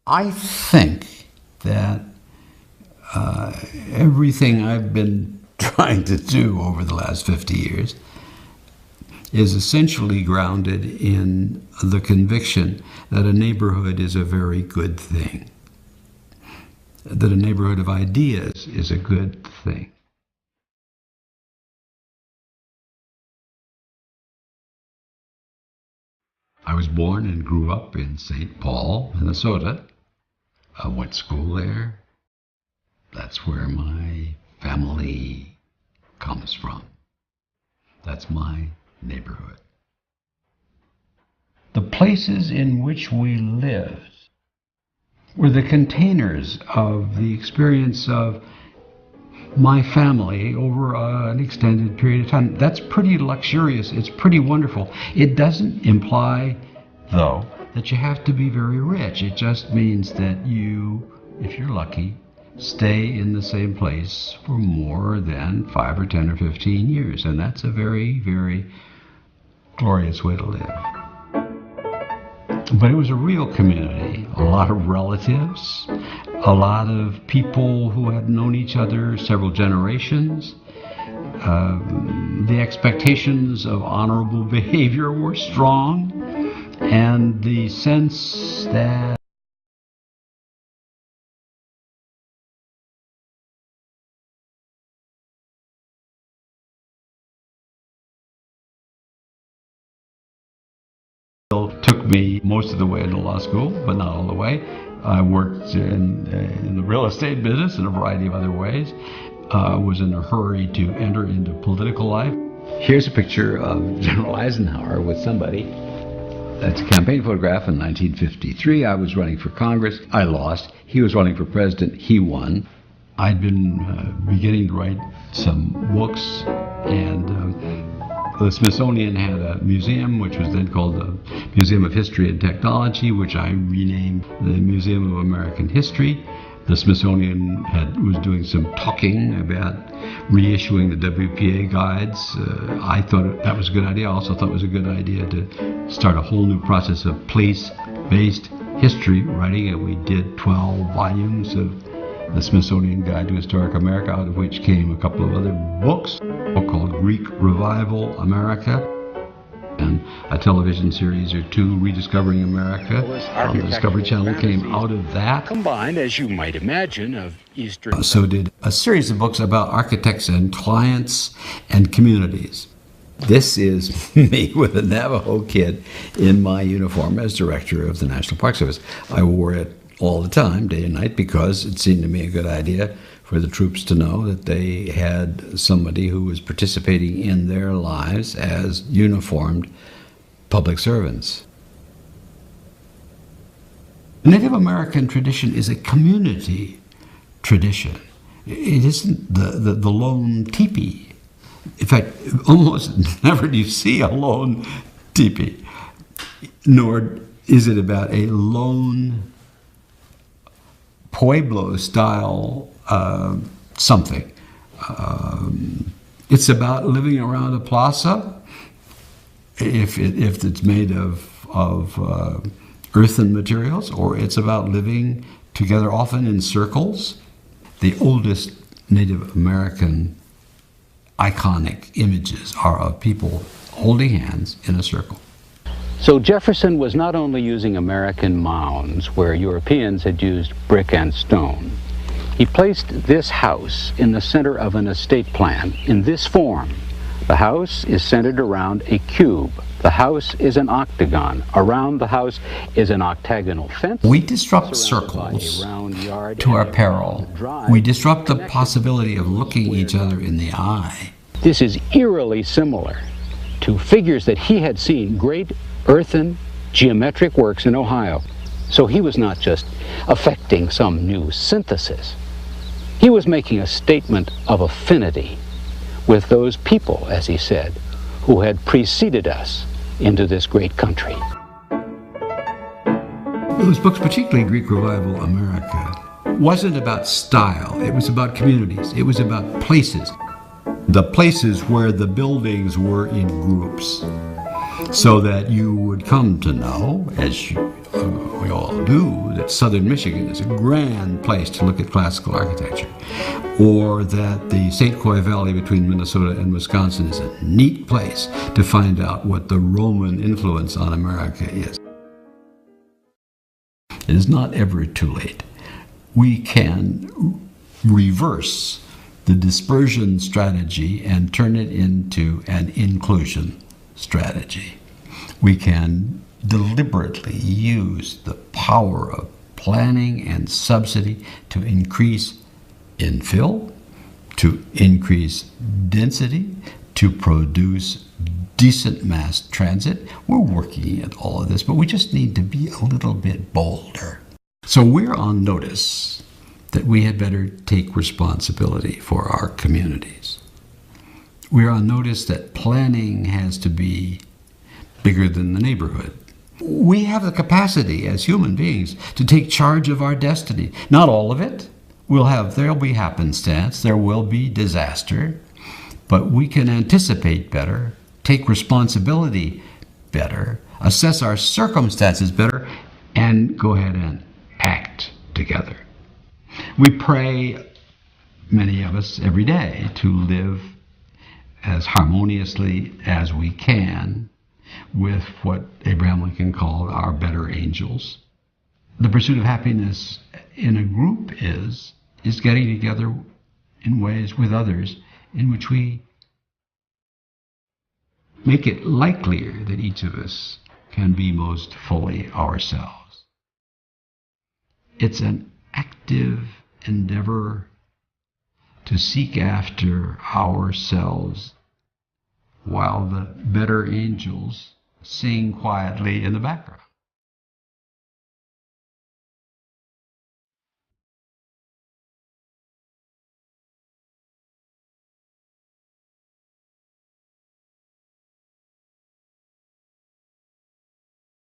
I think that everything I've been trying to do over the last 50 years is essentially grounded in the conviction that a neighborhood is a very good thing, that a neighborhood of ideas is a good thing. I was born and grew up in St. Paul, Minnesota. I went to school there. That's where my family comes from. That's my neighborhood. The places in which we lived were the containers of the experience of my family over an extended period of time. That's pretty luxurious. It's pretty wonderful. It doesn't imply, though, that you have to be very rich. It just means that you, if you're lucky, stay in the same place for more than 5 or 10 or 15 years. And that's a very, very glorious way to live. But it was a real community, a lot of relatives, a lot of people who had known each other several generations. The expectations of honorable behavior were strong, and the sense that took me most of the way into law school, but not all the way. I worked in the real estate business in a variety of other ways. Was in a hurry to enter into political life. Here's a picture of General Eisenhower with somebody. That's a campaign photograph in 1953. I was running for Congress. I lost. He was running for president. He won. I'd been beginning to write some books, and the Smithsonian had a museum, which was then called the Museum of History and Technology, which I renamed the Museum of American History. The Smithsonian was doing some talking about reissuing the WPA guides. I thought that was a good idea. I also thought it was a good idea to start a whole new process of place-based history writing, and we did 12 volumes of the Smithsonian Guide to Historic America, out of which came a couple of other books, a book called Greek Revival America, and a television series or two, Rediscovering America, on the Discovery Channel, came out of that. Combined, as you might imagine, of Eastern... So did a series of books about architects and clients and communities. This is me with a Navajo kid in my uniform as director of the National Park Service. I wore it all the time, day and night, because it seemed to me a good idea for the troops to know that they had somebody who was participating in their lives as uniformed public servants. The Native American tradition is a community tradition. It isn't the lone teepee. In fact, almost never do you see a lone teepee, nor is it about a lone Pueblo-style something. It's about living around a plaza, if it's made of earthen materials, or it's about living together, often in circles. The oldest Native American iconic images are of people holding hands in a circle. So Jefferson was not only using American mounds where Europeans had used brick and stone. He placed this house in the center of an estate plan in this form. The house is centered around a cube. The house is an octagon. Around the house is an octagonal fence. We disrupt circles to our peril. We disrupt the possibility of looking each other in the eye. This is eerily similar to figures that he had seen, great earthen geometric works in Ohio. So he was not just affecting some new synthesis. He was making a statement of affinity with those people, as he said, who had preceded us into this great country. Those books, particularly Greek Revival America, wasn't about style. It was about communities. It was about places. The places where the buildings were in groups. so that you would come to know, as we all do, that Southern Michigan is a grand place to look at classical architecture, or that the St. Croix Valley between Minnesota and Wisconsin is a neat place to find out what the Roman influence on America is. It is not ever too late. We can reverse the dispersion strategy and turn it into an inclusion strategy. We can deliberately use the power of planning and subsidy to increase infill, to increase density, to produce decent mass transit. We're working at all of this, but we just need to be a little bit bolder. So we're on notice that we had better take responsibility for our communities. We're on notice that planning has to be bigger than the neighborhood. We have the capacity as human beings to take charge of our destiny. Not all of it. There'll be happenstance, there will be disaster, but we can anticipate better, take responsibility better, assess our circumstances better, and go ahead and act together. We pray, many of us, every day to live as harmoniously as we can with what Abraham Lincoln called our better angels. The pursuit of happiness in a group is getting together in ways with others in which we make it likelier that each of us can be most fully ourselves. It's an active endeavor to seek after ourselves while the better angels sing quietly in the background.